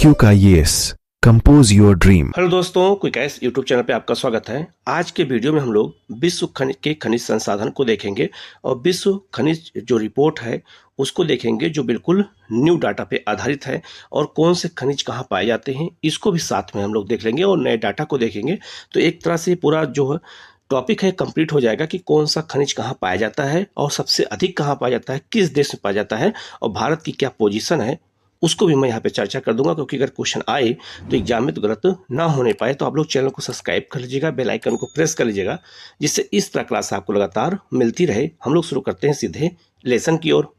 IQ का yes compose your dream. Hello दोस्तों, quick S YouTube channel पे आपका स्वागत है। आज के वीडियो में हम लोग विश्व खनिज के खनिज संसाधन को देखेंगे और विश्व खनिज जो रिपोर्ट है उसको देखेंगे जो बिल्कुल न्यू डाटा पे आधारित है और कौन से खनिज कहाँ पाए जाते हैं इसको भी साथ में हम लोग देख लेंगे और नए डाटा को देखेंगे। तो एक तरह से पूरा जो टॉपिक है कंप्लीट हो जाएगा कि कौन सा खनिज कहाँ पाया जाता है और सबसे अधिक कहाँ पाया जाता है, किस देश में पाया जाता है और भारत की क्या पोजीशन है, उसको भी मैं यहाँ पे चर्चा कर दूंगा। क्योंकि अगर क्वेश्चन आए तो एग्जाम में तो गलत ना होने पाए, तो आप लोग चैनल को सब्सक्राइब कर लीजिएगा, बेल आइकन को प्रेस कर लीजिएगा, जिससे इस तरह क्लास आपको लगातार मिलती रहे। हम लोग शुरू करते हैं सीधे लेसन की ओर।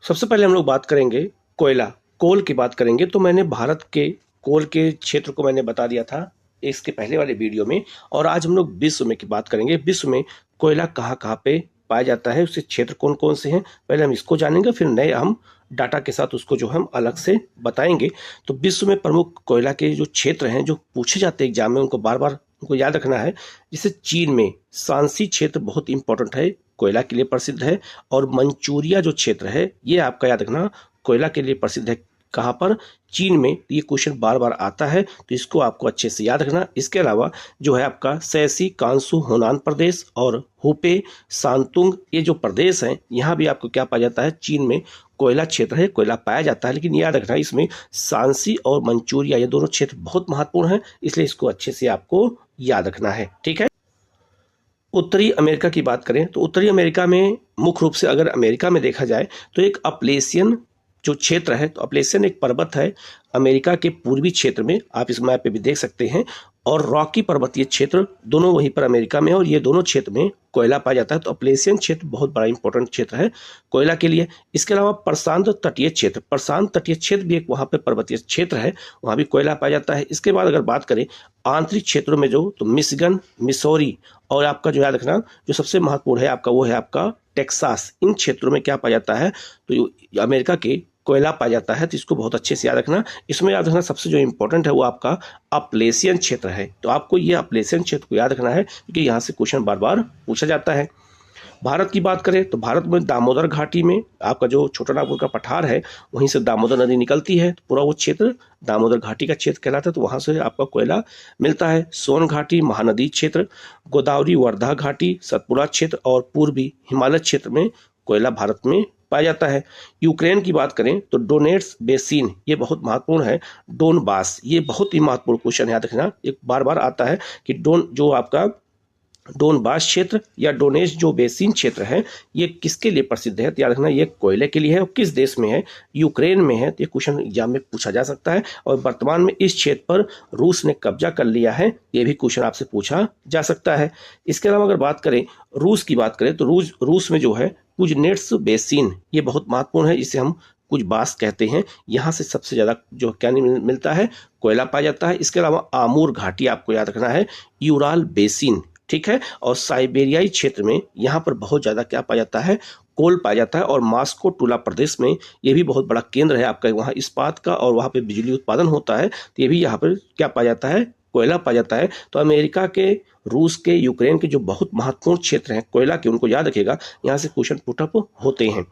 सबसे पहले हम लोग बात करेंगे कोयला, कोल की बात करेंगे। तो मैंने भारत के कोल के क्षेत्र को मैंने बता दिया था इसके पहले वाले वीडियो में, और आज हम लोग विश्व में की बात करेंगे। विश्व में कोयला कहाँ कहाँ पे पाया जाता है, उसके क्षेत्र कौन कौन से हैं, पहले हम इसको जानेंगे, फिर नए हम डाटा के साथ उसको जो हम अलग से बताएंगे। तो विश्व में प्रमुख कोयला के जो क्षेत्र हैं जो पूछे जाते हैं एग्जाम में, उनको बार बार उनको याद रखना है। जैसे चीन में शांसी क्षेत्र बहुत इंपॉर्टेंट है, कोयला के लिए प्रसिद्ध है, और मंचूरिया जो क्षेत्र है ये आपका याद रखना कोयला के लिए प्रसिद्ध है। कहाँ पर? चीन में। ये क्वेश्चन बार बार आता है तो इसको आपको अच्छे से याद रखना। इसके अलावा जो है आपका सैसी कांसू होनान प्रदेश और हुपे सांतुंग, ये जो प्रदेश हैं यहाँ भी आपको क्या पाया जाता है, चीन में कोयला क्षेत्र है, कोयला पाया जाता है। लेकिन याद रखना इसमें शांसी और मंचूरिया ये दोनों क्षेत्र बहुत महत्वपूर्ण हैं, इसलिए इसको अच्छे से आपको याद रखना है। ठीक है। उत्तरी अमेरिका की बात करें तो उत्तरी अमेरिका में मुख्य रूप से अगर अमेरिका में देखा जाए तो एक अपलेशियन जो क्षेत्र है, तो अपलेशियन एक पर्वत है अमेरिका के पूर्वी क्षेत्र में, आप इस मैप पे भी देख सकते हैं, और रॉकी पर्वतीय क्षेत्र दोनों वहीं पर अमेरिका में है, और ये दोनों क्षेत्र में कोयला पाया जाता है। तो अपलेशियन क्षेत्र बहुत बड़ा इंपॉर्टेंट क्षेत्र है कोयला के लिए। इसके अलावा प्रशांत तटीय क्षेत्र, प्रशांत तटीय क्षेत्र भी एक वहाँ पे पर्वतीय क्षेत्र है, वहाँ भी कोयला पाया जाता है। इसके बाद अगर बात करें आंतरिक क्षेत्रों में जो, तो मिशिगन, मिसौरी, और आपका जो याद रखना जो सबसे महत्वपूर्ण है आपका वो है आपका टेक्सास, इन क्षेत्रों में क्या पाया जाता है, तो अमेरिका के कोयला पाया जाता है। तो इसको बहुत अच्छे से याद रखना। इसमें याद रखना सबसे जो इंपॉर्टेंट है वो आपका अपलेशियन क्षेत्र है। तो आपको ये अपलेशियन क्षेत्र को याद रखना है क्योंकि यहाँ से क्वेश्चन बार बार पूछा जाता है। भारत की बात करें तो भारत में दामोदर घाटी में आपका जो छोटा नागपुर का पठार है वहीं से दामोदर नदी निकलती है, तो पूरा वो क्षेत्र दामोदर घाटी का क्षेत्र कहलाता है, तो वहाँ से आपका कोयला मिलता है। सोन घाटी, महानदी क्षेत्र, गोदावरी वर्धा घाटी, सतपुरा क्षेत्र और पूर्वी हिमालय क्षेत्र में कोयला भारत में पाया जाता है। यूक्रेन की बात करें तो डोनेट्स बेसिन, ये बहुत महत्वपूर्ण है। डोनबास, ये बहुत ही महत्वपूर्ण क्वेश्चन याद रखना, एक बार बार आता है कि जो आपका डोनबास क्षेत्र या डोनेट्स जो बेसिन क्षेत्र है ये किसके लिए प्रसिद्ध है, तो याद रखना ये कोयले के लिए है। और किस देश में है? यूक्रेन में है। तो ये क्वेश्चन एग्जाम में पूछा जा सकता है। और वर्तमान में इस क्षेत्र पर रूस ने कब्जा कर लिया है, ये भी क्वेश्चन आपसे पूछा जा सकता है। इसके अलावा अगर बात करें रूस की बात करें तो रूस में जो है कुजनेट्स बेसिन, ये बहुत महत्वपूर्ण है, इसे हम कुछ बास कहते हैं। यहाँ से सबसे ज़्यादा जो क्या मिलता है, कोयला पाया जाता है। इसके अलावा आमूर घाटी आपको याद रखना है, यूराल बेसिन, ठीक है, और साइबेरियाई क्षेत्र में यहाँ पर बहुत ज़्यादा क्या पाया जाता है, कोल पाया जाता है। और मास्को टूला प्रदेश में ये भी बहुत बड़ा केंद्र है आपका, वहाँ इस्पात का और वहाँ पे बिजली उत्पादन होता है, तो ये भी यहाँ पर क्या पाया जाता है, कोयला पाया जाता है। तो अमेरिका के, रूस के, यूक्रेन के जो बहुत महत्वपूर्ण क्षेत्र हैं कोयला के, उनको याद रखेगा, यहाँ से क्वेश्चन पुटअप होते हैं।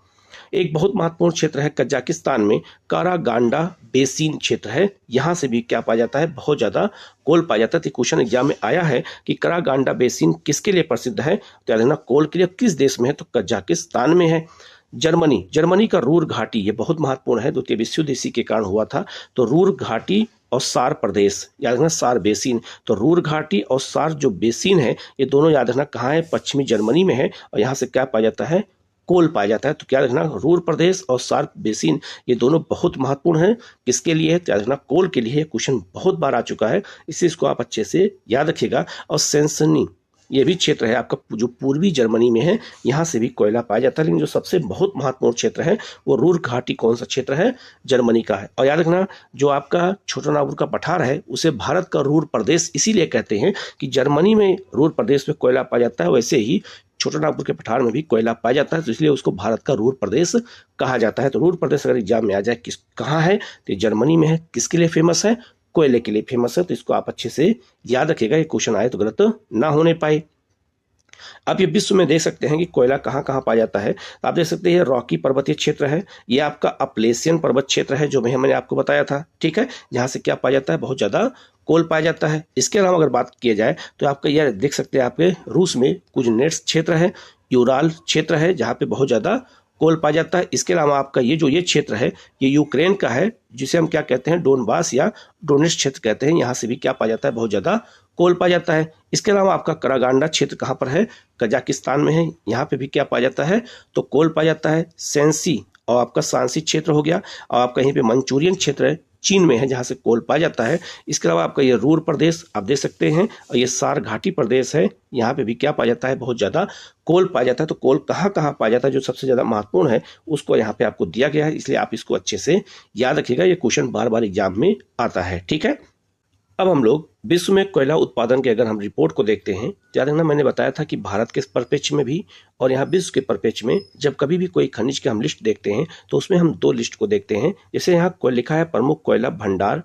एक बहुत महत्वपूर्ण क्षेत्र है कजाकिस्तान में कारागांडा बेसिन क्षेत्र है, यहाँ से भी क्या पाया जाता है, बहुत ज़्यादा कोल पाया जाता है। तो क्वेश्चन एग्जाम में आया है कि कारागांडा बेसिन किसके लिए प्रसिद्ध है, तो याद रखना कोल के लिए। किस देश में है, तो कजाकिस्तान में है। जर्मनी का रूर घाटी, ये बहुत महत्वपूर्ण है, द्वितीय विश्व युद्ध इसी के कारण हुआ था। तो रूर घाटी और सार प्रदेश, याद रखना सार बेसिन, तो रूर घाटी और सार जो बेसिन है ये दोनों याद रखना कहाँ है, पश्चिमी जर्मनी में है, और यहाँ से क्या पाया जाता है, कोल पाया जाता है। तो क्या रखना, रूर प्रदेश और सार्क बेसिन ये दोनों बहुत महत्वपूर्ण हैं, किसके लिए है, तो याद रखना कोल के लिए। क्वेश्चन बहुत बार आ चुका है, इससे इसको आप अच्छे से याद रखिएगा। और सेंसनी, ये भी क्षेत्र है आपका जो पूर्वी जर्मनी में है, यहाँ से भी कोयला पाया जाता है। लेकिन जो सबसे बहुत महत्वपूर्ण क्षेत्र है वो रूर घाटी कौन सा क्षेत्र है, जर्मनी का है। और याद रखना जो आपका छोटा नागपुर का पठार है उसे भारत का रूर प्रदेश इसीलिए कहते हैं कि जर्मनी में रूर प्रदेश में कोयला पाया जाता है, वैसे ही छोटा नागपुर के पठार में भी कोयला पाया जाता है, तो इसलिए उसको भारत का रूर प्रदेश कहा जाता है। तो रूर प्रदेश अगर एग्जाम में आ जाए किस कहाँ है, तो जर्मनी में है। किसके लिए फेमस है, कोयले के लिए फेमस है। तो इसको आप अच्छे से याद रखिएगा, ये क्वेश्चन आए तो गलत ना होने पाए। आप ये विश्व में देख सकते हैं कि कोयला कहाँ कहाँ पाया जाता है। तो आप देख सकते हैं ये रॉकी पर्वतीय क्षेत्र है, ये आपका अपलेशियन पर्वत क्षेत्र है जो मैंने आपको बताया था, ठीक है, जहाँ से क्या पाया जाता है, बहुत ज़्यादा कोल पाया जाता है। इसके अलावा अगर बात किया जाए तो आपका यह देख सकते हैं आपके रूस में कुछ नेट्स क्षेत्र है, यूराल क्षेत्र है जहाँ पे बहुत ज़्यादा कोल पाया जाता है। इसके अलावा आपका ये क्षेत्र है ये यूक्रेन का है, जिसे हम क्या कहते हैं, डोनबास या डोनेट्स्क क्षेत्र कहते हैं, यहाँ से भी क्या पाया जाता है, बहुत ज़्यादा कोल पाया जाता है। इसके अलावा आपका करागांडा क्षेत्र कहाँ पर है, कजाकिस्तान में है, यहाँ पे भी क्या पाया जाता है, तो कोल पाया जाता है। सेंसी और आपका सांसी क्षेत्र हो गया, और आपका यहीं पे मंचूरियन क्षेत्र है, चीन में है, जहाँ से कोल पाया जाता है। इसके अलावा आपका ये रूर प्रदेश आप देख सकते हैं, और ये सार घाटी प्रदेश है, यहाँ पे भी क्या पाया जाता है, बहुत ज़्यादा कोल पाया जाता है। तो कोल कहाँ कहाँ पाया जाता है, जो सबसे ज़्यादा महत्वपूर्ण है उसको यहाँ पे आपको दिया गया है, इसलिए आप इसको अच्छे से याद रखिएगा, ये क्वेश्चन बार बार एग्जाम में आता है, ठीक है। अब हम लोग विश्व में कोयला उत्पादन के अगर हम रिपोर्ट को देखते हैं, याद रखना मैंने बताया था कि भारत के परिप्रेक्ष्य में भी और यहाँ विश्व के परिप्रेक्ष्य में जब कभी भी कोई खनिज की हम लिस्ट देखते हैं तो उसमें हम दो लिस्ट को देखते हैं। जैसे यहाँ लिखा है प्रमुख कोयला भंडार,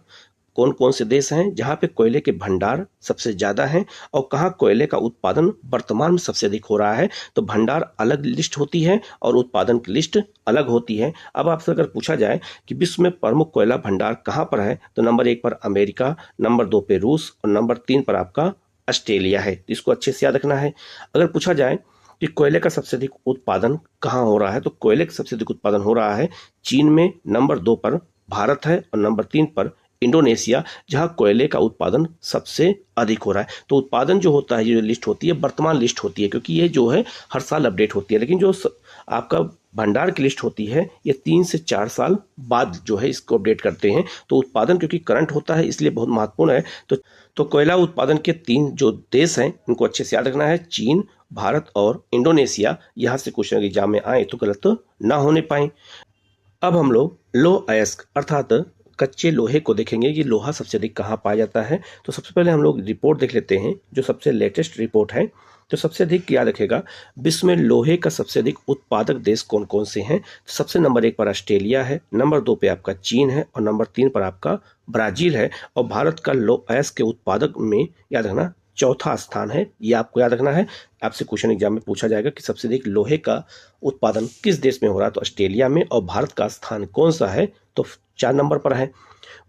कौन कौन से देश हैं जहाँ पे कोयले के भंडार सबसे ज़्यादा हैं और कहाँ कोयले का उत्पादन वर्तमान में सबसे अधिक हो रहा है। तो भंडार अलग लिस्ट होती है और उत्पादन की लिस्ट अलग होती है। अब आपसे अगर पूछा जाए कि विश्व में प्रमुख कोयला भंडार कहाँ पर है, तो नंबर 1 पर अमेरिका, नंबर 2 पे रूस और नंबर 3 पर आपका ऑस्ट्रेलिया है। इसको अच्छे से याद रखना है। अगर पूछा जाए कि कोयले का सबसे अधिक उत्पादन कहाँ हो रहा है, तो कोयले का सबसे अधिक उत्पादन हो रहा है चीन में, नंबर 2 पर भारत है और नंबर 3 पर इंडोनेशिया, जहां कोयले का उत्पादन सबसे अधिक हो रहा है। तो उत्पादन जो होता है, ये जो लिस्ट होती है वर्तमान लिस्ट होती है, क्योंकि ये जो है हर साल अपडेट होती है, लेकिन जो आपका भंडार की लिस्ट होती है ये 3 से 4 साल बाद जो है इसको अपडेट करते हैं। तो उत्पादन क्योंकि करंट होता है इसलिए बहुत महत्वपूर्ण है। तो कोयला उत्पादन के 3 जो देश हैं इनको अच्छे से याद रखना है, चीन, भारत और इंडोनेशिया। यहाँ से क्वेश्चन एग्जाम में आए तो गलत ना होने पाए। अब हम लोग लो अयस्क अर्थात कच्चे लोहे को देखेंगे कि लोहा सबसे अधिक कहाँ पाया जाता है। तो सबसे पहले हम लोग रिपोर्ट देख लेते हैं, जो सबसे लेटेस्ट रिपोर्ट है। तो सबसे अधिक याद रखेगा, विश्व में लोहे का सबसे अधिक उत्पादक देश कौन कौन से हैं। तो सबसे नंबर 1 पर ऑस्ट्रेलिया है, नंबर 2 पे आपका चीन है और नंबर 3 पर आपका ब्राजील है। और भारत का लो अयस्क के उत्पादक में याद रखना चौथा स्थान है, ये आपको याद रखना है। आपसे क्वेश्चन एग्जाम में पूछा जाएगा कि सबसे अधिक लोहे का उत्पादन किस देश में हो रहा है, तो ऑस्ट्रेलिया में। और भारत का स्थान कौन सा है, तो 4 नंबर पर है।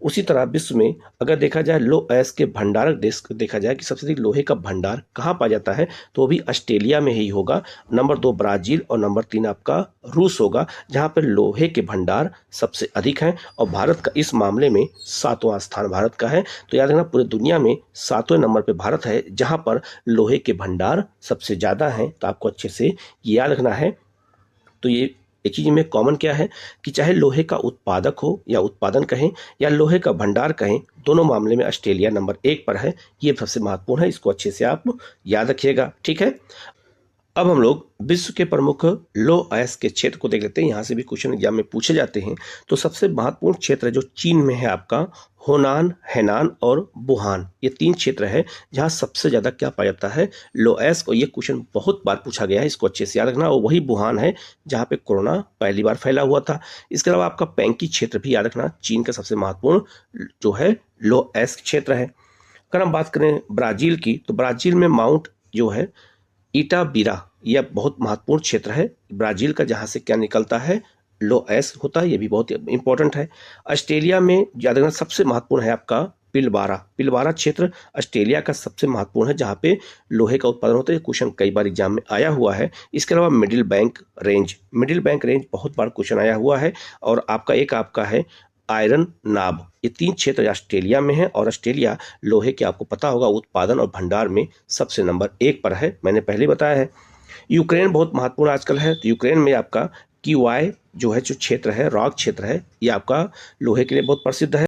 उसी तरह विश्व में अगर देखा जाए लो अयस्क के भंडारक देश देखा जाए कि सबसे अधिक लोहे का भंडार कहाँ पाया जाता है, तो वो भी ऑस्ट्रेलिया में ही होगा। नंबर 2 ब्राजील और नंबर 3 आपका रूस होगा, जहाँ पर लोहे के भंडार सबसे अधिक हैं। और भारत का इस मामले में 7वां स्थान भारत का है। तो याद रखना पूरी दुनिया में 7वें नंबर पर भारत है, जहाँ पर लोहे के भंडार सबसे ज़्यादा हैं। तो आपको अच्छे से याद रखना है। तो ये एक चीज़ में कॉमन क्या है कि चाहे लोहे का उत्पादक हो या उत्पादन कहें या लोहे का भंडार कहें, दोनों मामले में ऑस्ट्रेलिया नंबर 1 पर है। ये सबसे महत्वपूर्ण है, इसको अच्छे से आप याद रखिएगा, ठीक है। अब हम लोग विश्व के प्रमुख लो अयस्क के क्षेत्र को देख लेते हैं। यहाँ से भी क्वेश्चन एग्जाम में पूछे जाते हैं। तो सबसे महत्वपूर्ण क्षेत्र जो चीन में है आपका होनान, हैनान और वुहान, ये 3 क्षेत्र है जहाँ सबसे ज़्यादा क्या पाया जाता है, लो अयस्क। और ये क्वेश्चन बहुत बार पूछा गया है, इसको अच्छे से याद रखना। और वही वुहान है जहाँ पे कोरोना पहली बार फैला हुआ था। इसके अलावा आपका पैंकी क्षेत्र भी याद रखना, चीन का सबसे महत्वपूर्ण जो है लो अयस्क क्षेत्र है। अगर हम बात करें ब्राज़ील की, तो ब्राज़ील में माउंट जो है इटाबीरा, यह बहुत महत्वपूर्ण क्षेत्र है ब्राज़ील का, जहाँ से क्या निकलता है, लो अयस्क होता है। ये भी बहुत इंपॉर्टेंट है। ऑस्ट्रेलिया में याद रखना सबसे महत्वपूर्ण है आपका पिलबारा क्षेत्र ऑस्ट्रेलिया का सबसे महत्वपूर्ण है, जहाँ पे लोहे का उत्पादन होता है। क्वेश्चन कई बार एग्जाम में आया हुआ है। इसके अलावा मिडिल बैंक रेंज बहुत बार क्वेश्चन आया हुआ है। और आपका है आयरन नाब। ये 3 क्षेत्र ऑस्ट्रेलिया में है और ऑस्ट्रेलिया लोहे के आपको पता होगा उत्पादन और भंडार में सबसे नंबर 1 पर है, मैंने पहले बताया है। यूक्रेन बहुत महत्वपूर्ण आजकल है। तो यूक्रेन में आपका क्यूआई जो है, जो क्षेत्र है, रॉक क्षेत्र है, ये आपका लोहे के लिए बहुत प्रसिद्ध है।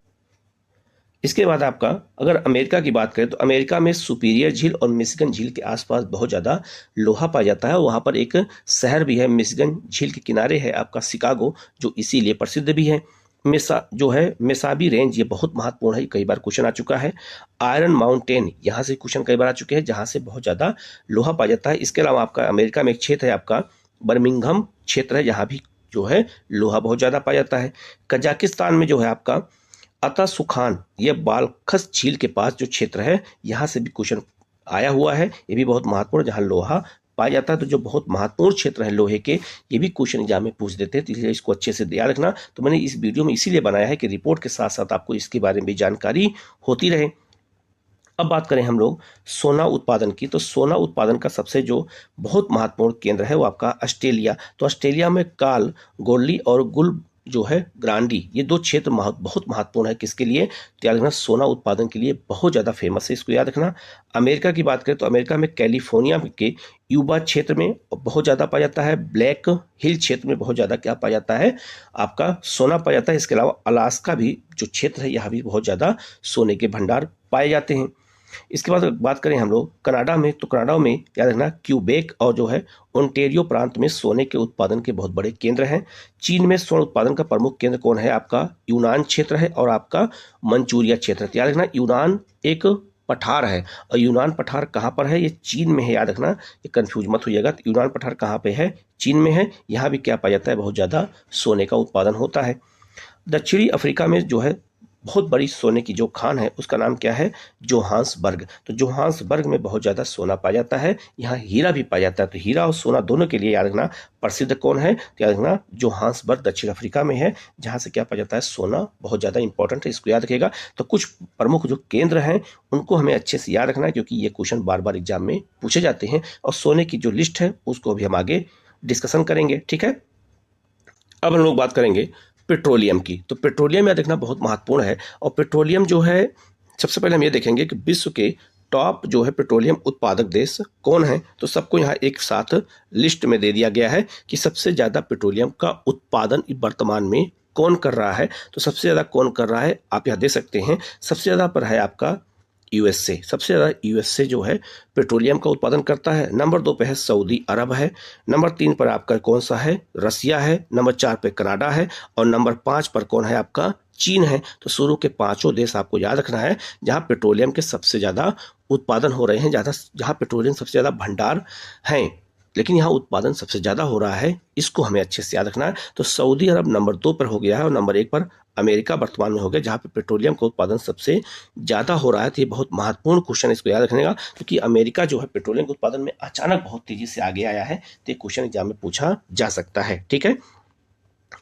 इसके बाद आपका अगर अमेरिका की बात करें, तो अमेरिका में सुपीरियर झील और मिशिगन झील के आसपास बहुत ज़्यादा लोहा पाया जाता है। वहाँ पर एक शहर भी है, मिशिगन झील के किनारे है आपका शिकागो, जो इसीलिए प्रसिद्ध भी है। मेसाबी रेंज, ये बहुत महत्वपूर्ण है, कई बार क्वेश्चन आ चुका है। आयरन माउंटेन, यहाँ से क्वेश्चन कई बार आ चुके हैं, जहाँ से बहुत ज़्यादा लोहा पाया जाता है। इसके अलावा आपका अमेरिका में एक क्षेत्र है आपका बर्मिंघम क्षेत्र है, जहाँ भी जो है लोहा बहुत ज़्यादा पाया जाता है। कजाकिस्तान में जो है आपका अतासुखान, ये बालखस झील के पास जो क्षेत्र है, यहाँ से भी क्वेश्चन आया हुआ है। ये भी बहुत महत्वपूर्ण, जहाँ लोहा पाया जाता है। तो जो बहुत महत्वपूर्ण क्षेत्र है लोहे के, ये भी क्वेश्चन एग्जाम में पूछ देते हैं, तो इसलिए इसको अच्छे से याद रखना। तो मैंने इस वीडियो में इसीलिए बनाया है कि रिपोर्ट के साथ साथ आपको इसके बारे में भी जानकारी होती रहे। अब बात करें हम लोग सोना उत्पादन की, तो सोना उत्पादन का सबसे जो बहुत महत्वपूर्ण केंद्र है वो आपका ऑस्ट्रेलिया। तो ऑस्ट्रेलिया में काल गोल्डी और गुल जो है ग्रांडी, ये दो क्षेत्र बहुत महत्वपूर्ण है। किसके लिए? तो याद रखना, सोना उत्पादन के लिए बहुत ज़्यादा फेमस है, इसको याद रखना। अमेरिका की बात करें तो अमेरिका में कैलिफोर्निया के यूबा क्षेत्र में बहुत ज़्यादा पाया जाता है। ब्लैक हिल क्षेत्र में बहुत ज़्यादा क्या पाया जाता है? आपका सोना पाया जाता है। इसके अलावा अलास्का भी जो क्षेत्र है, यहाँ भी बहुत ज़्यादा सोने के भंडार पाए जाते हैं। इसके बाद बात करें हम लोग कनाडा में, तो कनाडा में याद रखना क्यूबेक और जो है ओंटारियो प्रांत में सोने के उत्पादन के बहुत बड़े केंद्र हैं। चीन में स्वर्ण उत्पादन का प्रमुख केंद्र कौन है? आपका यूनान क्षेत्र है और आपका मंचूरिया क्षेत्र। याद रखना, यूनान एक पठार है और यूनान पठार कहाँ पर है? ये चीन में है। याद रखना, ये कंफ्यूज मत होइएगा। तो यूनान पठार कहाँ पे है? चीन में है। यहाँ भी क्या पाया जाता है? बहुत ज़्यादा सोने का उत्पादन होता है। दक्षिणी अफ्रीका में जो है बहुत बड़ी सोने की जो खान है उसका नाम क्या है? जोहान्सबर्ग। तो जोहान्सबर्ग में बहुत ज़्यादा सोना पाया जाता है। यहाँ हीरा भी पाया जाता है। तो हीरा और सोना दोनों के लिए याद रखना प्रसिद्ध कौन है? तो याद रखना जोहान्सबर्ग दक्षिण अफ्रीका में है, जहाँ से क्या पाया जाता है? सोना बहुत ज़्यादा इंपॉर्टेंट है, इसको याद रखिएगा। तो कुछ प्रमुख जो केंद्र हैं उनको हमें अच्छे से याद रखना है, क्योंकि ये क्वेश्चन बार बार एग्जाम में पूछे जाते हैं। और सोने की जो लिस्ट है उसको भी हम आगे डिस्कशन करेंगे, ठीक है। अब हम लोग बात करेंगे पेट्रोलियम की। तो पेट्रोलियम याद रखना बहुत महत्वपूर्ण है। और पेट्रोलियम जो है, सबसे पहले हम ये देखेंगे कि विश्व के टॉप जो है पेट्रोलियम उत्पादक देश कौन है। तो सबको यहाँ एक साथ लिस्ट में दे दिया गया है कि सबसे ज़्यादा पेट्रोलियम का उत्पादन वर्तमान में कौन कर रहा है। तो सबसे ज़्यादा कौन कर रहा है आप यहाँ दे सकते हैं। सबसे ज़्यादा पर है आपका यूएसए। सबसे ज़्यादा यूएसए जो है पेट्रोलियम का उत्पादन करता है। नंबर 2 पे है सऊदी अरब है। नंबर 3 पर आपका कौन सा है? रसिया है। नंबर 4 पे कनाडा है। और नंबर 5 पर कौन है? आपका चीन है। तो शुरू के पांचों देश आपको याद रखना है जहां पेट्रोलियम के सबसे ज़्यादा उत्पादन हो रहे हैं, जहां पेट्रोलियम सबसे ज़्यादा भंडार हैं, लेकिन यहाँ उत्पादन सबसे ज़्यादा हो रहा है, इसको हमें अच्छे से याद रखना है। तो सऊदी अरब नंबर 2 पर हो गया है और नंबर 1 पर अमेरिका वर्तमान में हो गया, जहाँ पे पेट्रोलियम का उत्पादन सबसे ज़्यादा हो रहा है। तो ये बहुत महत्वपूर्ण क्वेश्चन है, इसको याद रखने का, क्योंकि अमेरिका जो है पेट्रोलियम के उत्पादन में अचानक बहुत तेज़ी से आगे आया है। तो ये क्वेश्चन एग्जाम में पूछा जा सकता है, ठीक है।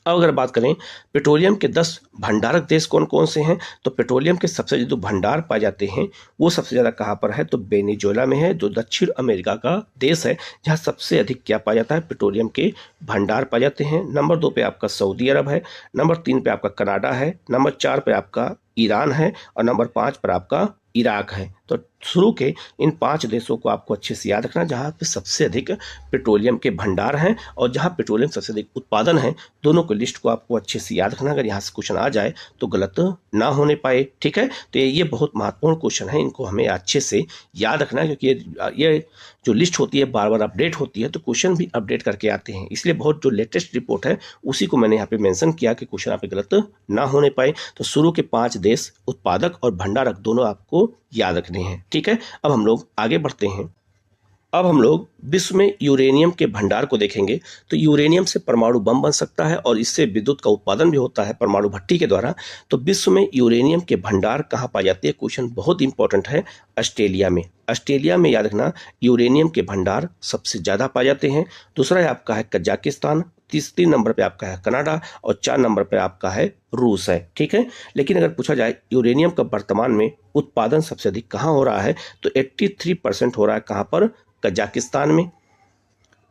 अब अगर बात करें पेट्रोलियम के 10 भंडारक देश कौन कौन से हैं, तो पेट्रोलियम के सबसे जो भंडार पाए जाते हैं वो सबसे ज़्यादा कहाँ पर है? तो वेनेजुएला में है, जो दक्षिण अमेरिका का देश है, जहाँ सबसे अधिक क्या पाया जाता है? पेट्रोलियम के भंडार पाए जाते हैं। नंबर 2 पे आपका सऊदी अरब है। नंबर 3 पे आपका कनाडा है। नंबर 4 पे आपका ईरान है और नंबर 5 पर आपका इराक है। तो शुरू के इन 5 देशों को आपको अच्छे से याद रखना, जहाँ पे सबसे अधिक पेट्रोलियम के भंडार हैं और जहाँ पेट्रोलियम सबसे अधिक उत्पादन है। दोनों को लिस्ट को आपको अच्छे से याद रखना, अगर यहाँ से क्वेश्चन आ जाए तो गलत ना होने पाए, ठीक है। तो ये बहुत महत्वपूर्ण क्वेश्चन है, इनको हमें अच्छे से याद रखना है, क्योंकि ये जो लिस्ट होती है बार बार अपडेट होती है, तो क्वेश्चन भी अपडेट करके आते हैं। इसलिए बहुत जो लेटेस्ट रिपोर्ट है उसी को मैंने यहाँ पे मेंशन किया कि क्वेश्चन यहाँ पे गलत ना होने पाए। तो शुरू के 5 देश उत्पादक और भंडारक दोनों आपको याद रखने हैं, ठीक है। अब हम लोग आगे बढ़ते हैं। अब हम लोग विश्व में यूरेनियम के भंडार को देखेंगे। तो यूरेनियम से परमाणु बम बन सकता है और इससे विद्युत का उत्पादन भी होता है परमाणु भट्टी के द्वारा। तो विश्व में यूरेनियम के भंडार कहाँ पाए जाते हैं? क्वेश्चन बहुत इंपॉर्टेंट है। ऑस्ट्रेलिया में। ऑस्ट्रेलिया में याद रखना यूरेनियम के भंडार सबसे ज़्यादा पाए जाते हैं। दूसरा है आपका है कजाकिस्तान। तीसरे नंबर पे आपका है कनाडा और 4 नंबर पे आपका है रूस है, ठीक है। लेकिन अगर पूछा जाए यूरेनियम का वर्तमान में उत्पादन सबसे अधिक कहाँ हो रहा है, तो 83% हो रहा है कहाँ पर? कजाकिस्तान में।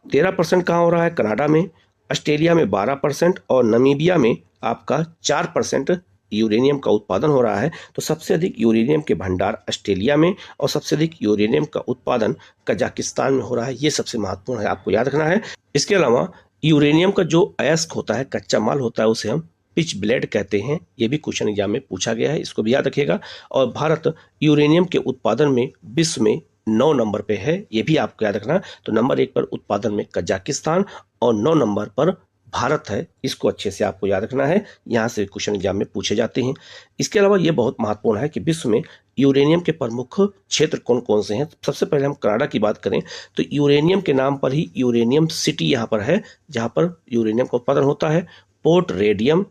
13% कहाँ हो रहा है? कनाडा में। ऑस्ट्रेलिया में 12% और नामीबिया में आपका 4% यूरेनियम का उत्पादन हो रहा है। तो सबसे अधिक यूरेनियम के भंडार ऑस्ट्रेलिया में और सबसे अधिक यूरेनियम का उत्पादन कजाकिस्तान में हो रहा है। ये सबसे महत्वपूर्ण है, आपको याद रखना है। इसके अलावा यूरेनियम का जो अयस्क होता है, कच्चा माल होता है, उसे हम पिच ब्लेड कहते हैं। ये भी क्वेश्चन एग्जाम में पूछा गया है, इसको भी याद रखिएगा। और भारत यूरेनियम के उत्पादन में विश्व में 9 नंबर पे है, ये भी आपको याद रखना। तो नंबर 1 पर उत्पादन में कजाकिस्तान और 9 नंबर पर भारत है, इसको अच्छे से आपको याद रखना है, यहाँ से क्वेश्चन एग्जाम में पूछे जाते हैं। इसके अलावा ये बहुत महत्वपूर्ण है कि विश्व में यूरेनियम के प्रमुख क्षेत्र कौन कौन से हैं। सबसे पहले हम कनाडा की बात करें तो यूरेनियम के नाम पर ही यूरेनियम सिटी यहाँ पर है, जहाँ पर यूरेनियम का उत्पादन होता है। पोर्ट रेडियम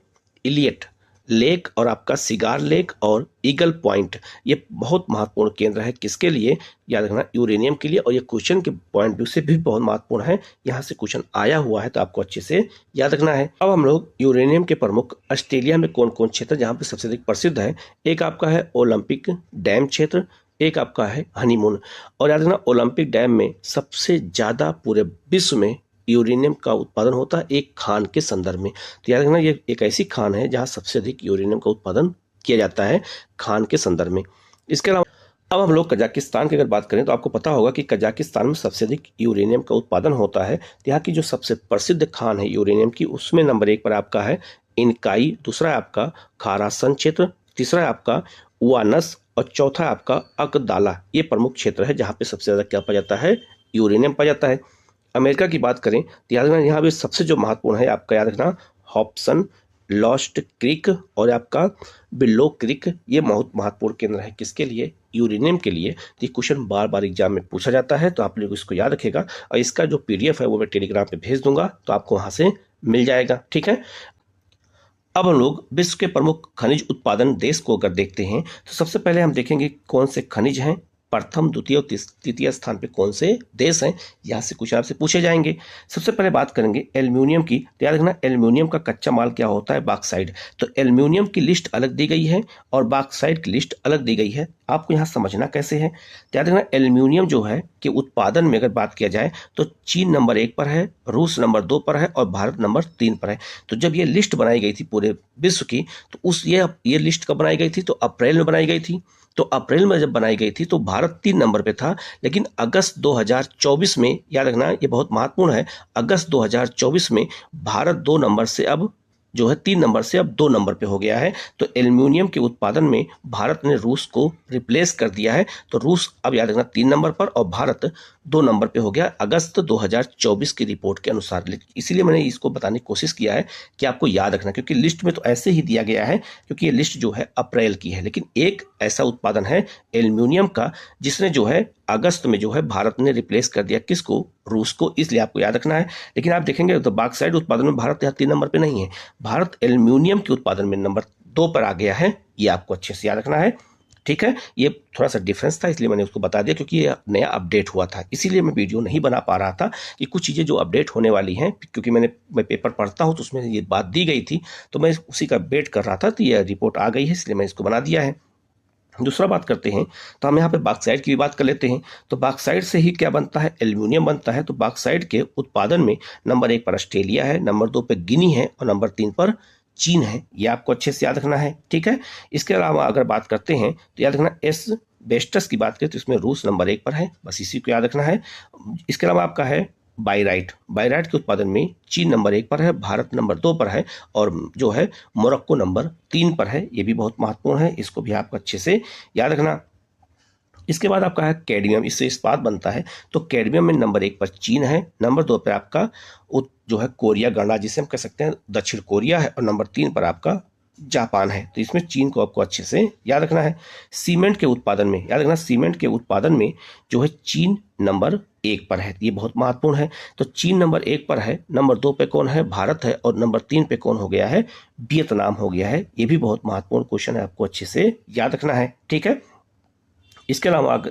इलियट लेक और आपका सिगार लेक और ईगल पॉइंट, ये बहुत महत्वपूर्ण केंद्र है। किसके लिए? याद रखना, यूरेनियम के लिए। और ये क्वेश्चन के पॉइंट व्यू से भी बहुत महत्वपूर्ण है, यहाँ से क्वेश्चन आया हुआ है तो आपको अच्छे से याद रखना है। अब हम लोग यूरेनियम के प्रमुख ऑस्ट्रेलिया में कौन कौन क्षेत्र जहाँ पे सबसे अधिक प्रसिद्ध है। एक आपका है ओलंपिक डैम क्षेत्र, एक आपका है हनीमून। और याद रखना, ओलंपिक डैम में सबसे ज्यादा पूरे विश्व में यूरेनियम का उत्पादन होता है एक खान के संदर्भ में। तो याद रखना, ये एक ऐसी खान है जहां सबसे अधिक यूरेनियम का उत्पादन किया जाता है खान के संदर्भ में। इसके अलावा अब हम लोग कजाकिस्तान की अगर बात करें तो आपको पता होगा कि कजाकिस्तान में सबसे अधिक यूरेनियम का उत्पादन होता है। तो यहाँ की जो सबसे प्रसिद्ध खान है यूरेनियम की, उसमें नंबर 1 पर आपका है इनकाई, दूसरा है आपका खारासन क्षेत्र, तीसरा है आपका उआनस और चौथा है आपका अकदाला। ये प्रमुख क्षेत्र है जहाँ पे सबसे ज्यादा क्या पाया जाता है? यूरेनियम पाया जाता है। अमेरिका की बात करें तो याद रखना, यहाँ पे सबसे जो महत्वपूर्ण है आपका, याद रखना, हॉब्सन, लॉस्ट क्रीक और आपका बिल्लो क्रीक, ये बहुत महत्वपूर्ण केंद्र है। किसके लिए? यूरेनियम के लिए। तो ये क्वेश्चन बार बार एग्जाम में पूछा जाता है, तो आप लोग इसको याद रखेगा। और इसका जो PDF है वो मैं टेलीग्राम पे भेज दूंगा, तो आपको वहां से मिल जाएगा। ठीक है। अब हम लोग विश्व के प्रमुख खनिज उत्पादन देश को अगर देखते हैं तो सबसे पहले हम देखेंगे कौन से खनिज हैं, प्रथम, द्वितीय और तृतीय स्थान पे कौन से देश हैं, यहाँ से कुछ आपसे पूछे जाएंगे। सबसे पहले बात करेंगे एल्यूमिनियम की। तो याद रखना, एल्यूमिनियम का कच्चा माल क्या होता है? बॉक्साइट। तो एल्यूमिनियम की लिस्ट अलग दी गई है और बॉक्साइट की लिस्ट अलग दी गई है। आपको यहाँ समझना कैसे है। तो याद रखना, एल्यूमिनियम जो है कि उत्पादन में अगर बात किया जाए तो चीन नंबर 1 पर है, रूस नंबर 2 पर है और भारत नंबर 3 पर है। तो जब ये लिस्ट बनाई गई थी पूरे विश्व की, तो ये लिस्ट कब बनाई गई थी? तो अप्रैल में बनाई गई थी। तो अप्रैल में जब बनाई गई थी तो भारत 3 नंबर पे था, लेकिन अगस्त 2024 में, याद रखना ये बहुत महत्वपूर्ण है, अगस्त 2024 में भारत 2 नंबर से अब जो है 3 नंबर से अब 2 नंबर पे हो गया है। तो एल्यूमिनियम के उत्पादन में भारत ने रूस को रिप्लेस कर दिया है। तो रूस अब याद रखना 3 नंबर पर और भारत 2 नंबर पे हो गया अगस्त 2024 की रिपोर्ट के अनुसार। इसीलिए मैंने इसको बताने की कोशिश किया है कि आपको याद रखना, क्योंकि लिस्ट में तो ऐसे ही दिया गया है, क्योंकि ये लिस्ट जो है अप्रैल की है। लेकिन एक ऐसा उत्पादन है एल्यूमिनियम का जिसने जो है अगस्त में जो है भारत ने रिप्लेस कर दिया, किसको? रूस को। इसलिए आपको याद रखना है। लेकिन आप देखेंगे तो बॉक्साइट उत्पादन में भारत यहाँ 3 नंबर पे नहीं है, भारत एल्यूमिनियम के उत्पादन में नंबर 2 पर आ गया है। ये आपको अच्छे से याद रखना है। ठीक है, ये थोड़ा सा डिफरेंस था इसलिए मैंने उसको बता दिया, क्योंकि ये नया अपडेट हुआ था, इसीलिए मैं वीडियो नहीं बना पा रहा था कि कुछ चीज़ें जो अपडेट होने वाली हैं, क्योंकि मैं पेपर पढ़ता हूँ तो उसमें ये बात दी गई थी, तो मैं उसी का वेट कर रहा था। तो ये रिपोर्ट आ गई है, इसलिए मैं इसको बना दिया है। दूसरा बात करते हैं तो हम यहाँ पे बॉक्साइट की भी बात कर लेते हैं। तो बॉक्साइट से ही क्या बनता है? एल्यूमिनियम बनता है। तो बॉक्साइट के उत्पादन में नंबर 1 पर ऑस्ट्रेलिया है, नंबर 2 पे गिनी है और नंबर 3 पर चीन है। ये आपको अच्छे से याद रखना है। ठीक है। इसके अलावा अगर बात करते हैं तो याद रखना, एस्बेस्टस की बात करें तो इसमें रूस नंबर 1 पर है, बस इसी को याद रखना है। इसके अलावा आपका है बायराइट के उत्पादन में चीन नंबर 1 पर है, भारत नंबर 2 पर है और जो है मोरक्को नंबर 3 पर है। ये भी बहुत महत्वपूर्ण है, इसको भी आपको अच्छे से याद रखना। इसके बाद आपका है कैडमियम, इससे इस्पात बनता है। तो कैडमियम में नंबर 1 पर चीन है, नंबर 2 पर आपका जो है कोरिया गणराज्य जिसे हम कह सकते हैं दक्षिण कोरिया है और नंबर 3 पर आपका जापान है। तो इसमें चीन को आपको अच्छे से याद रखना है। सीमेंट के उत्पादन में याद रखना, सीमेंट के उत्पादन में जो है चीन नंबर 1 पर है, ये बहुत महत्वपूर्ण है। तो चीन नंबर 1 पर है, नंबर 2 पे कौन है? भारत है और नंबर 3 पे कौन हो गया है? वियतनाम हो गया है। ये भी बहुत महत्वपूर्ण क्वेश्चन है, आपको अच्छे से याद रखना है। ठीक है। इसके अलावा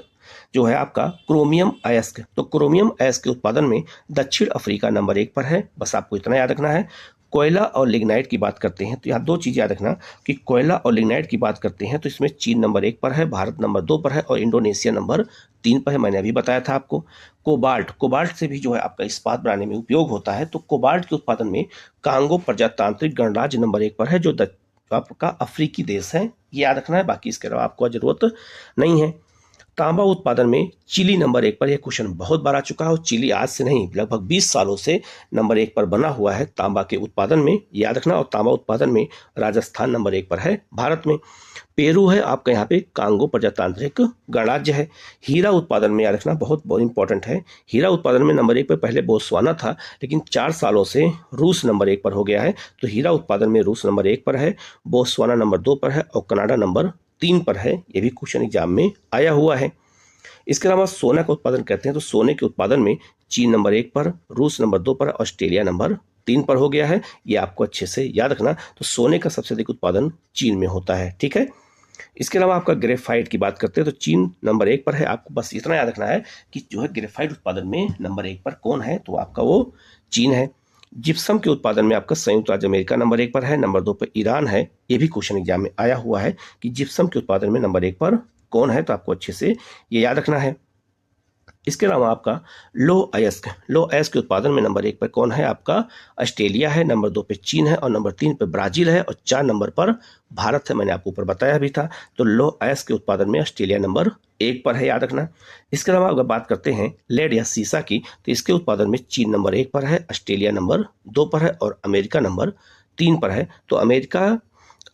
जो है आपका क्रोमियम अयस्क, तो क्रोमियम अयस्क के उत्पादन में दक्षिण अफ्रीका नंबर 1 पर है, बस आपको इतना याद रखना है। कोयला और लिग्नाइट की बात करते हैं तो यहाँ 2 चीज़ याद रखना कि कोयला और लिग्नाइट की बात करते हैं तो इसमें चीन नंबर 1 पर है, भारत नंबर 2 पर है और इंडोनेशिया नंबर 3 पर है। मैंने अभी बताया था आपको। कोबाल्ट से भी जो है आपका इस्पात बनाने में उपयोग होता है। तो कोबाल्ट के उत्पादन में कांगो प्रजातांत्रिक गणराज्य नंबर 1 पर है, जो आपका अफ्रीकी देश है। ये याद रखना है, बाकी इसके अलावा आपको जरूरत नहीं है। तांबा उत्पादन में चिली नंबर 1 पर। यह क्वेश्चन बहुत बार आ चुका है और चिली आज से नहीं लगभग 20 सालों से नंबर 1 पर बना हुआ है तांबा के उत्पादन में, याद रखना। और तांबा उत्पादन में राजस्थान नंबर 1 पर है भारत में। पेरू है आपका यहाँ पे कांगो प्रजातांत्रिक गणराज्य है। हीरा उत्पादन में याद रखना, बहुत इंपॉर्टेंट है। हीरा उत्पादन में नंबर 1 पर पहले बोत्सवाना था, लेकिन 4 सालों से रूस नंबर 1 पर हो गया है। तो हीरा उत्पादन में रूस नंबर 1 पर है, बोत्सवाना नंबर 2 पर है और कनाडा नंबर 3 पर है। ये भी क्वेश्चन एग्जाम में आया हुआ है। इसके अलावा सोना का उत्पादन करते हैं तो सोने के उत्पादन में चीन नंबर 1 पर, रूस नंबर 2 पर, ऑस्ट्रेलिया नंबर 3 पर हो गया है, ये आपको अच्छे से याद रखना। तो सोने का सबसे अधिक उत्पादन चीन में होता है, ठीक है। इसके अलावा आपका ग्रेफाइट की बात करते हैं तो चीन नंबर 1 पर है। आपको बस इतना याद रखना है कि जो है ग्रेफाइट उत्पादन में नंबर 1 पर कौन है, तो आपका वो चीन है। जिप्सम के उत्पादन में आपका संयुक्त राज्य अमेरिका नंबर 1 पर है, नंबर 2 पर ईरान है। ये भी क्वेश्चन एग्जाम में आया हुआ है कि जिप्सम के उत्पादन में नंबर 1 पर कौन है, तो आपको अच्छे से ये याद रखना है। इसके अलावा आपका लो के उत्पादन में नंबर 1 पर कौन है, आपका ऑस्ट्रेलिया है, नंबर 2 पे चीन है और नंबर 3 पे ब्राजील है और 4 नंबर पर भारत है। मैंने आपको ऊपर बताया भी था। तो लो अयस्क के उत्पादन में ऑस्ट्रेलिया नंबर 1 पर है, याद रखना। इसके अलावा अगर बात करते हैं लेड या सीसा की, तो इसके उत्पादन में चीन नंबर 1 पर है, ऑस्ट्रेलिया नंबर 2 पर है और अमेरिका नंबर 3 पर है। तो अमेरिका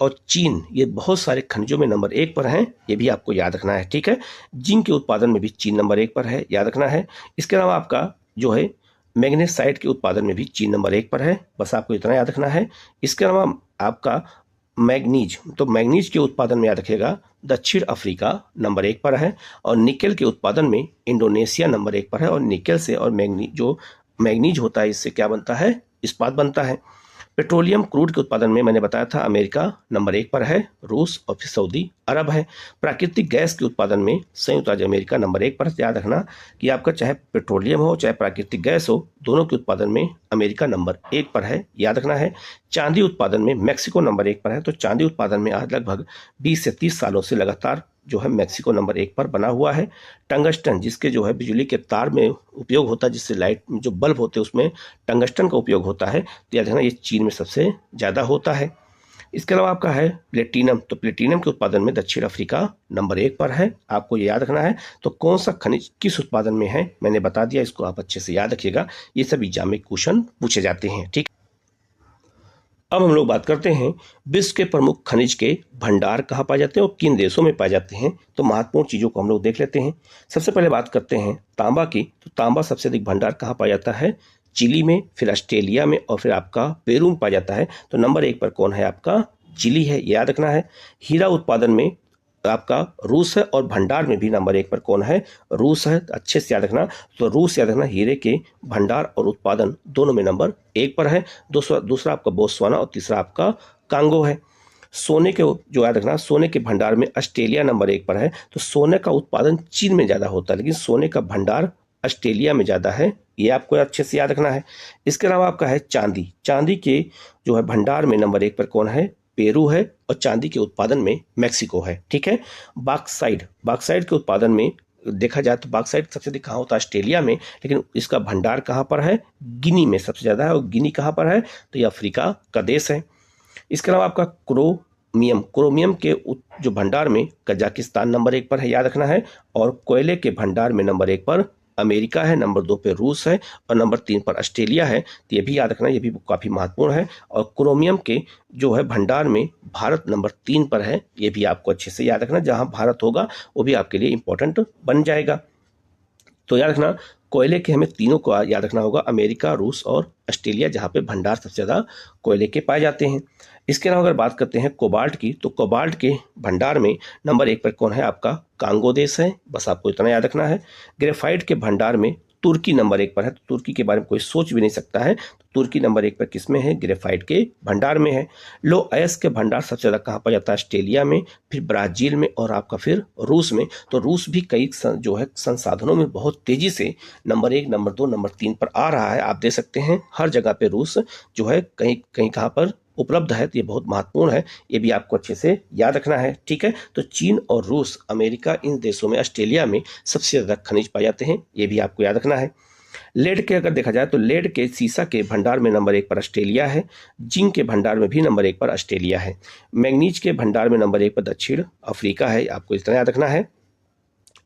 और चीन ये बहुत सारे खनिजों में नंबर 1 पर हैं, ये भी आपको याद रखना है, ठीक है। जिंक के उत्पादन में भी चीन नंबर 1 पर है, याद रखना है। इसके अलावा आपका जो है मैग्नेसाइट के उत्पादन में भी चीन नंबर 1 पर है, बस आपको इतना याद रखना है। इसके अलावा आपका मैग्नीज, तो मैग्नीज के उत्पादन में याद रखिएगा दक्षिण अफ्रीका नंबर 1 पर है और निकेल के उत्पादन में इंडोनेशिया नंबर 1 पर है। और निकेल से और मैग्नीज होता है, इससे क्या बनता है, इस्पात बनता है। पेट्रोलियम क्रूड के उत्पादन में मैंने बताया था अमेरिका नंबर 1 पर है, रूस और फिर सऊदी अरब है। प्राकृतिक गैस के उत्पादन में संयुक्त राज्य अमेरिका नंबर 1 पर है। याद रखना कि आपका चाहे पेट्रोलियम हो चाहे प्राकृतिक गैस हो, दोनों के उत्पादन में अमेरिका नंबर 1 पर है, याद रखना है। चांदी उत्पादन में मैक्सिको नंबर 1 पर है। तो चांदी उत्पादन में आज लगभग 20 से 30 सालों से लगातार जो है मैक्सिको नंबर 1 पर बना हुआ है। टंगस्टन, जिसके जो है बिजली के तार में उपयोग होता है, जिससे लाइट जो बल्ब होते हैं उसमें टंगस्टन का उपयोग होता है, तो याद रखना ये चीन में सबसे ज़्यादा होता है। इसके अलावा आपका है प्लेटिनम, तो प्लेटिनम के उत्पादन में दक्षिण अफ्रीका नंबर 1 पर है, आपको ये याद रखना है। तो कौन सा खनिज किस उत्पादन में है मैंने बता दिया, इसको आप अच्छे से याद रखिएगा, ये सब एग्जाम में क्वेश्चन पूछे जाते हैं, ठीक। अब हम लोग बात करते हैं विश्व के प्रमुख खनिज के भंडार कहाँ पाए जाते हैं और किन देशों में पाए जाते हैं। तो महत्वपूर्ण चीज़ों को हम लोग देख लेते हैं। सबसे पहले बात करते हैं तांबा की, तो तांबा सबसे अधिक भंडार कहाँ पाया जाता है, चिली में, फिर ऑस्ट्रेलिया में और फिर आपका पेरू में पाया जाता है। तो नंबर 1 पर कौन है, आपका चिली है, याद रखना है। हीरा उत्पादन में आपका रूस है और भंडार में भी नंबर 1 पर कौन है, रूस है, अच्छे से याद रखना। तो रूस याद रखना, हीरे के भंडार और उत्पादन दोनों में नंबर 1 पर है। दूसरा आपका बोत्सवाना और तीसरा आपका कांगो है। सोने के जो याद रखना, सोने के भंडार में ऑस्ट्रेलिया नंबर 1 पर है। तो सोने का उत्पादन चीन में ज़्यादा होता है, लेकिन सोने का भंडार ऑस्ट्रेलिया में ज़्यादा है, ये आपको अच्छे से याद रखना है। इसके अलावा आपका है चांदी के जो है भंडार में नंबर 1 पर कौन है, पेरू है और चांदी के उत्पादन में मैक्सिको है, ठीक है। बॉक्साइट के उत्पादन में देखा जाए तो बॉक्साइट सबसे अधिक कहाँ होता है, ऑस्ट्रेलिया में, लेकिन इसका भंडार कहाँ पर है, गिनी में सबसे ज़्यादा है। और गिनी कहाँ पर है, तो ये अफ्रीका का देश है। इसके अलावा आपका क्रोमियम के जो भंडार में कजाकिस्तान नंबर 1 पर है, याद रखना है। और कोयले के भंडार में नंबर 1 पर अमेरिका है, नंबर 2 पे रूस है और नंबर 3 पर ऑस्ट्रेलिया है। तो ये भी याद रखना, ये भी काफ़ी महत्वपूर्ण है। और क्रोमियम के जो है भंडार में भारत नंबर 3 पर है, ये भी आपको अच्छे से याद रखना, जहाँ भारत होगा वो भी आपके लिए इंपॉर्टेंट बन जाएगा। तो याद रखना कोयले के हमें तीनों को याद रखना होगा, अमेरिका, रूस और ऑस्ट्रेलिया, जहाँ पे भंडार सबसे ज़्यादा कोयले के पाए जाते हैं। इसके अलावा अगर बात करते हैं कोबाल्ट की, तो कोबाल्ट के भंडार में नंबर 1 पर कौन है, आपका कांगो देश है, बस आपको इतना याद रखना है। ग्रेफाइट के भंडार में तुर्की नंबर 1 पर है, तो तुर्की के बारे में कोई सोच भी नहीं सकता है, तो तुर्की नंबर 1 पर किस में है, ग्रेफाइट के भंडार में है। लो अयस्क के भंडार सबसे ज़्यादा कहाँ पर जाता है, ऑस्ट्रेलिया में, फिर ब्राज़ील में और आपका फिर रूस में। तो रूस भी कई जो है संसाधनों में बहुत तेज़ी से नंबर 1, नंबर 2, नंबर 3 पर आ रहा है। आप देख सकते हैं हर जगह पे रूस जो है कहीं कहीं कहाँ पर उपलब्ध है, तो ये बहुत महत्वपूर्ण है, ये भी आपको अच्छे से याद रखना है, ठीक है। तो चीन और रूस, अमेरिका, इन देशों में, ऑस्ट्रेलिया में सबसे ज़्यादा खनिज पाए जाते हैं, ये भी आपको याद रखना है। लेड के अगर देखा जाए तो लेड के सीसा के भंडार में नंबर 1 पर ऑस्ट्रेलिया है। जिंक के भंडार में भी नंबर 1 पर ऑस्ट्रेलिया है। मैग्नीज के भंडार में नंबर 1 पर दक्षिण अफ्रीका है, आपको इतना याद रखना है।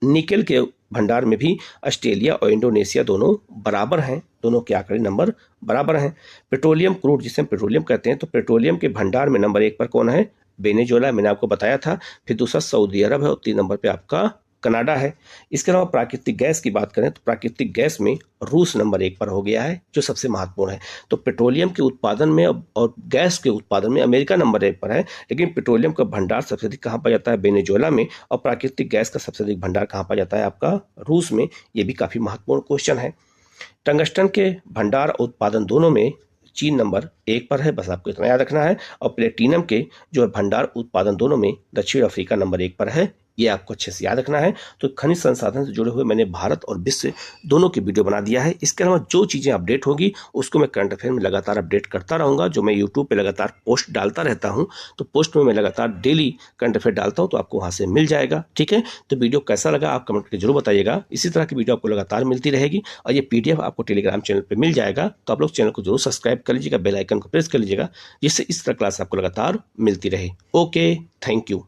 निकेल के भंडार में भी ऑस्ट्रेलिया और इंडोनेशिया दोनों बराबर हैं, दोनों के आंकड़े नंबर बराबर हैं। पेट्रोलियम क्रूड, जिसे हम पेट्रोलियम कहते हैं, तो पेट्रोलियम के भंडार में नंबर 1 पर कौन है, वेनेजुएला, मैंने आपको बताया था। फिर दूसरा सऊदी अरब है और 3 नंबर पे आपका कनाडा है। इसके अलावा प्राकृतिक गैस की बात करें तो प्राकृतिक गैस में रूस नंबर 1 पर हो गया है, जो सबसे महत्वपूर्ण है। तो पेट्रोलियम के उत्पादन में और गैस के उत्पादन में अमेरिका नंबर 1 पर है, लेकिन पेट्रोलियम का भंडार सबसे अधिक कहाँ पाया जाता है, वेनेजुएला में। और प्राकृतिक गैस का सबसे अधिक भंडार कहाँ पाया जाता है, आपका रूस में। ये भी काफ़ी महत्वपूर्ण क्वेश्चन है। टंगस्टन के भंडार और उत्पादन दोनों में चीन नंबर 1 पर है, बस आपको इतना याद रखना है। और प्लेटिनम के जो है भंडार उत्पादन दोनों में दक्षिण अफ्रीका नंबर 1 पर है, ये आपको अच्छे से याद रखना है। तो खनिज संसाधन से जुड़े हुए मैंने भारत और विश्व दोनों की वीडियो बना दिया है। इसके अलावा जो चीज़ें अपडेट होगी उसको मैं करंट अफेयर में लगातार अपडेट करता रहूँगा, जो मैं यूट्यूब पे लगातार पोस्ट डालता रहता हूँ। तो पोस्ट में मैं लगातार डेली करंट अफेयर डालता हूँ, तो आपको वहाँ से मिल जाएगा। ठीक है, तो वीडियो कैसा लगा आप कमेंट करके जरूर बताइएगा। इसी तरह की वीडियो आपको लगातार मिलती रहेगी और ये PDF आपको टेलीग्राम चैनल पर मिल जाएगा। तो आप लोग चैनल को जरूर सब्सक्राइब कर लीजिएगा, बेल आइकन को प्रेस कर लीजिएगा, जिससे इस तरह क्लास आपको लगातार मिलती रहे। Okay, thank you.